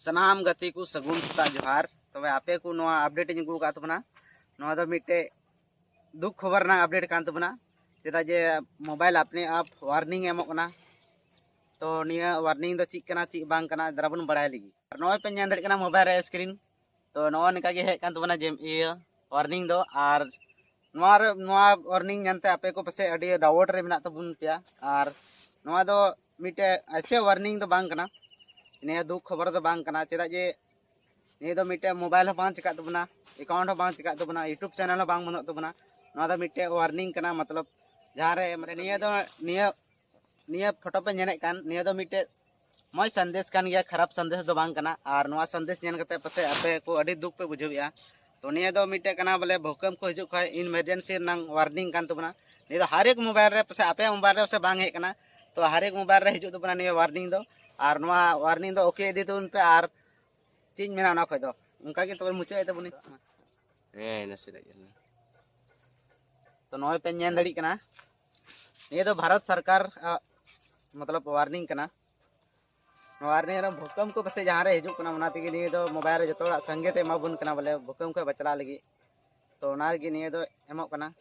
सनाम गति को सगुन सता जोहार तबे आपे को नोआ अपडेट इन गुल का तबना नोआ दो मिटे दुख खबर ना अपडेट कान तबना चेदा जे मोबाइल अपने आप वार्निंग एमोक ना तो निया वार्निंग दो चिक कना चिक बांग कना दराबन बड़ाय लगी नोय पे ᱧᱮᱞ ᱫᱟᱲᱮᱜ ᱠᱟᱱᱟ मोबाइल रे स्क्रीन तो नोआ निका गे हेज कान तबना जे इया वार्निंग दो आर नोआ वार्निंग जानते आपे को पसे अडी डाउट रे मेना तबुन पिया आर नोआ दो मिटे ऐसे वार्निंग दो बांग कना निया दुख खबर दो बांग कना चेदा जे निया दो मिटे मोबाइल हो बांग चिका तबना अकाउंट हो बांग चिका तबना यूट्यूब चैनल हो बांग बनो तबना नोआ दो मिटे वार्निंग कना मतलब जहां रे माने निया फोटो पे नेने कान निया दो मिटे मज संदेश कान गया खराब संदेश दो बांग कना आर नोआ संदेश नेन कते पसे आपे को अडी दुख पे बुझेबिया तो निया दो मिटे कना बोले भूकंप को हिजुक खाय इमरजेंसी नंग वार्निंग कान तबना निया दो हर एक मोबाइल रे पसे आपे मोबाइल रे से बांग हे कना तो हर एक मोबाइल रे हिजुक तबना निया वार्निंग दो आर नोआ वार्निंग दो ओके इदी तुन पे आर चीज मेना ना खय दो उनका के तो मुचे तबनी नसे लगे तो नोय पे नेन दड़ी कना निया दो भारत सरकार मतलब वार्निंग कना वार्निंग रे भूकंप को पसे जहां रे हिजुक कना उना तिगे निया दो मोबाइल रे जतोड़ा संगे ते एमा बुन कना बोले भूकंप को बचला लगी तो ना गे निया दो एमो कना।